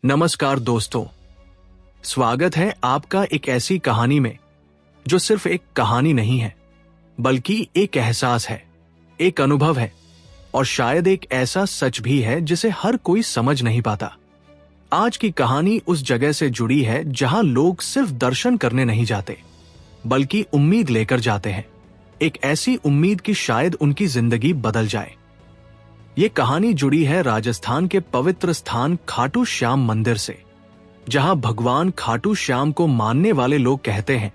नमस्कार दोस्तों, स्वागत है आपका एक ऐसी कहानी में जो सिर्फ एक कहानी नहीं है बल्कि एक एहसास है, एक अनुभव है और शायद एक ऐसा सच भी है जिसे हर कोई समझ नहीं पाता। आज की कहानी उस जगह से जुड़ी है जहां लोग सिर्फ दर्शन करने नहीं जाते बल्कि उम्मीद लेकर जाते हैं, एक ऐसी उम्मीद कि शायद उनकी जिंदगी बदल जाए। ये कहानी जुड़ी है राजस्थान के पवित्र स्थान खाटू श्याम मंदिर से, जहां भगवान खाटू श्याम को मानने वाले लोग कहते हैं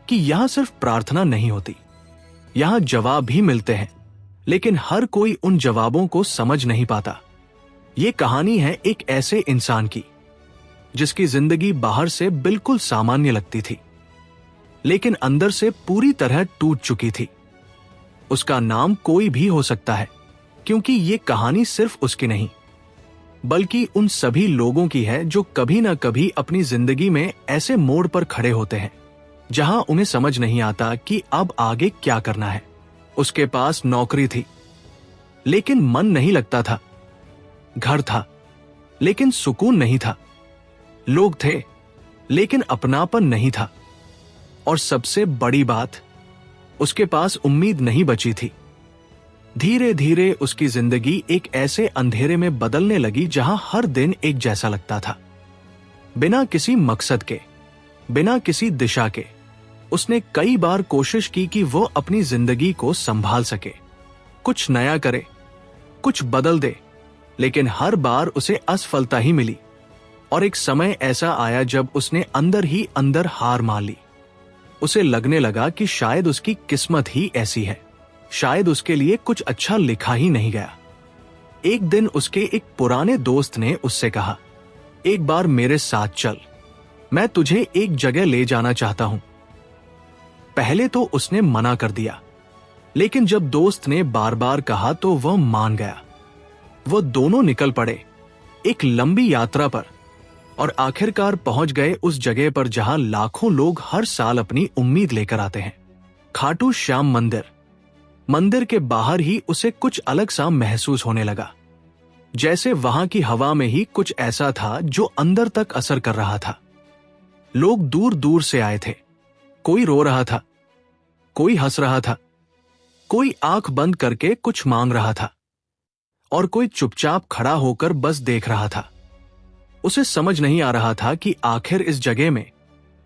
कि यहां सिर्फ प्रार्थना नहीं होती, यहां जवाब भी मिलते हैं, लेकिन हर कोई उन जवाबों को समझ नहीं पाता। ये कहानी है एक ऐसे इंसान की जिसकी जिंदगी बाहर से बिल्कुल सामान्य लगती थी, लेकिन अंदर से पूरी तरह टूट चुकी थी। उसका नाम कोई भी हो सकता है, क्योंकि ये कहानी सिर्फ उसकी नहीं बल्कि उन सभी लोगों की है जो कभी ना कभी अपनी जिंदगी में ऐसे मोड़ पर खड़े होते हैं जहां उन्हें समझ नहीं आता कि अब आगे क्या करना है। उसके पास नौकरी थी लेकिन मन नहीं लगता था, घर था लेकिन सुकून नहीं था, लोग थे लेकिन अपनापन नहीं था, और सबसे बड़ी बात, उसके पास उम्मीद नहीं बची थी। धीरे धीरे उसकी जिंदगी एक ऐसे अंधेरे में बदलने लगी जहां हर दिन एक जैसा लगता था। बिना किसी मकसद के, बिना किसी दिशा के, उसने कई बार कोशिश की कि वो अपनी जिंदगी को संभाल सके, कुछ नया करे, कुछ बदल दे, लेकिन हर बार उसे असफलता ही मिली। और एक समय ऐसा आया जब उसने अंदर ही अंदर हार मान ली। उसे लगने लगा कि शायद उसकी किस्मत ही ऐसी है, शायद उसके लिए कुछ अच्छा लिखा ही नहीं गया। एक दिन उसके एक पुराने दोस्त ने उससे कहा, एक बार मेरे साथ चल, मैं तुझे एक जगह ले जाना चाहता हूं। पहले तो उसने मना कर दिया, लेकिन जब दोस्त ने बार बार कहा तो वह मान गया। वो दोनों निकल पड़े एक लंबी यात्रा पर और आखिरकार पहुंच गए उस जगह पर जहां लाखों लोग हर साल अपनी उम्मीद लेकर आते हैं, खाटू श्याम मंदिर। मंदिर के बाहर ही उसे कुछ अलग सा महसूस होने लगा, जैसे वहां की हवा में ही कुछ ऐसा था जो अंदर तक असर कर रहा था। लोग दूर दूर से आए थे, कोई रो रहा था, कोई हंस रहा था, कोई आंख बंद करके कुछ मांग रहा था और कोई चुपचाप खड़ा होकर बस देख रहा था। उसे समझ नहीं आ रहा था कि आखिर इस जगह में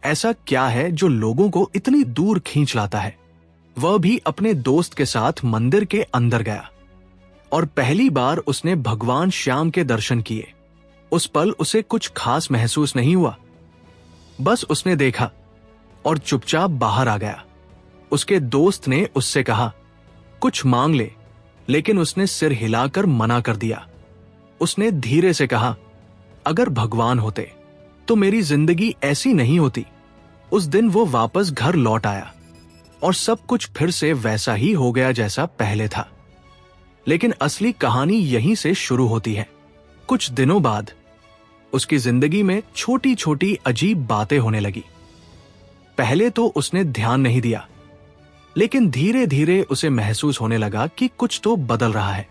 ऐसा क्या है जो लोगों को इतनी दूर खींच लाता है। वह भी अपने दोस्त के साथ मंदिर के अंदर गया और पहली बार उसने भगवान श्याम के दर्शन किए। उस पल उसे कुछ खास महसूस नहीं हुआ, बस उसने देखा और चुपचाप बाहर आ गया। उसके दोस्त ने उससे कहा, कुछ मांग ले, लेकिन उसने सिर हिलाकर मना कर दिया। उसने धीरे से कहा, अगर भगवान होते तो मेरी जिंदगी ऐसी नहीं होती। उस दिन वो वापस घर लौट आया और सब कुछ फिर से वैसा ही हो गया जैसा पहले था। लेकिन असली कहानी यहीं से शुरू होती है। कुछ दिनों बाद उसकी जिंदगी में छोटी छोटी अजीब बातें होने लगी। पहले तो उसने ध्यान नहीं दिया, लेकिन धीरे धीरे उसे महसूस होने लगा कि कुछ तो बदल रहा है।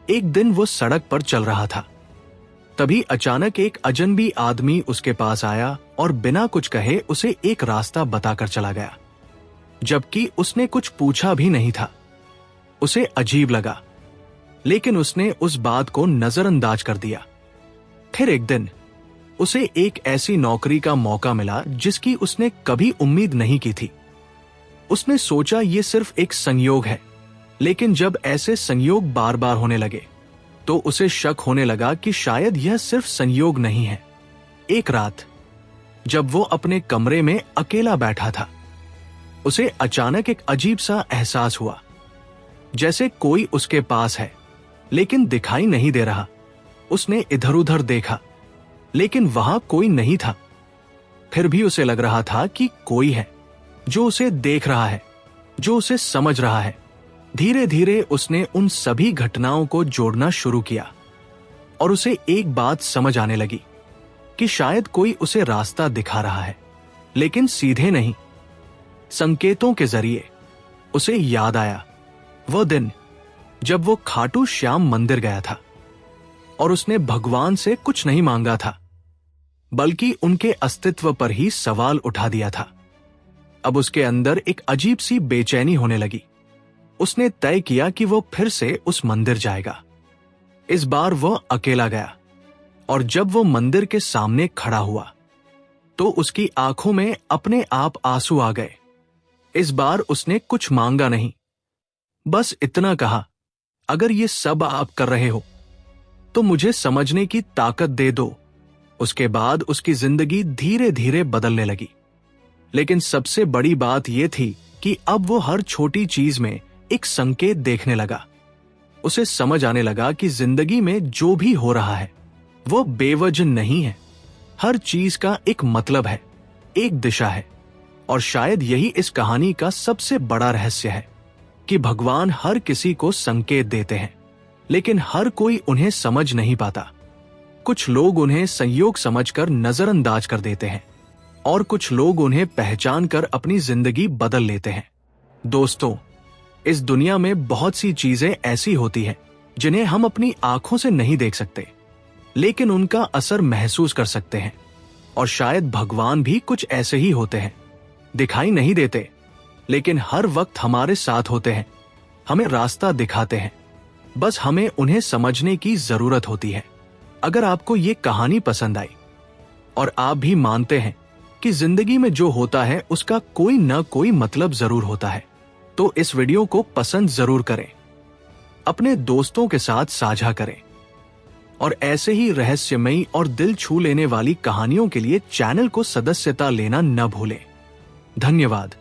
एक दिन वो सड़क पर चल रहा था, तभी अचानक एक अजनबी आदमी उसके पास आया और बिना कुछ कहे उसे एक रास्ता बताकर चला गया, जबकि उसने कुछ पूछा भी नहीं था। उसे अजीब लगा, लेकिन उसने उस बात को नजरअंदाज कर दिया। फिर एक दिन उसे एक ऐसी नौकरी का मौका मिला जिसकी उसने कभी उम्मीद नहीं की थी। उसने सोचा ये सिर्फ एक संयोग है, लेकिन जब ऐसे संयोग बार बार होने लगे तो उसे शक होने लगा कि शायद यह सिर्फ संयोग नहीं है। एक रात जब वो अपने कमरे में अकेला बैठा था, उसे अचानक एक अजीब सा एहसास हुआ, जैसे कोई उसके पास है लेकिन दिखाई नहीं दे रहा। उसने इधर उधर देखा, लेकिन वहां कोई नहीं था। फिर भी उसे लग रहा था कि कोई है जो उसे देख रहा है, जो उसे समझ रहा है। धीरे धीरे उसने उन सभी घटनाओं को जोड़ना शुरू किया और उसे एक बात समझ आने लगी कि शायद कोई उसे रास्ता दिखा रहा है, लेकिन सीधे नहीं, संकेतों के जरिए। उसे याद आया वो दिन जब वो खाटू श्याम मंदिर गया था और उसने भगवान से कुछ नहीं मांगा था, बल्कि उनके अस्तित्व पर ही सवाल उठा दिया था। अब उसके अंदर एक अजीब सी बेचैनी होने लगी। उसने तय किया कि वो फिर से उस मंदिर जाएगा। इस बार वह अकेला गया और जब वो मंदिर के सामने खड़ा हुआ तो उसकी आंखों में अपने आप आंसू आ गए। इस बार उसने कुछ मांगा नहीं, बस इतना कहा, अगर ये सब आप कर रहे हो तो मुझे समझने की ताकत दे दो। उसके बाद उसकी जिंदगी धीरे धीरे बदलने लगी। लेकिन सबसे बड़ी बात यह थी कि अब वो हर छोटी चीज में एक संकेत देखने लगा। उसे समझ आने लगा कि जिंदगी में जो भी हो रहा है वो बेवजह नहीं है। हर चीज का एक मतलब है, एक दिशा है। और शायद यही इस कहानी का सबसे बड़ा रहस्य है कि भगवान हर किसी को संकेत देते हैं, लेकिन हर कोई उन्हें समझ नहीं पाता। कुछ लोग उन्हें संयोग समझकर नजरअंदाज कर देते हैं और कुछ लोग उन्हें पहचान कर अपनी जिंदगी बदल लेते हैं। दोस्तों, इस दुनिया में बहुत सी चीजें ऐसी होती हैं जिन्हें हम अपनी आंखों से नहीं देख सकते, लेकिन उनका असर महसूस कर सकते हैं। और शायद भगवान भी कुछ ऐसे ही होते हैं, दिखाई नहीं देते लेकिन हर वक्त हमारे साथ होते हैं, हमें रास्ता दिखाते हैं। बस हमें उन्हें समझने की जरूरत होती है। अगर आपको ये कहानी पसंद आई और आप भी मानते हैं कि जिंदगी में जो होता है उसका कोई न कोई मतलब जरूर होता है, तो इस वीडियो को पसंद जरूर करें, अपने दोस्तों के साथ साझा करें और ऐसे ही रहस्यमयी और दिल छू लेने वाली कहानियों के लिए चैनल को सदस्यता लेना न भूलें। धन्यवाद।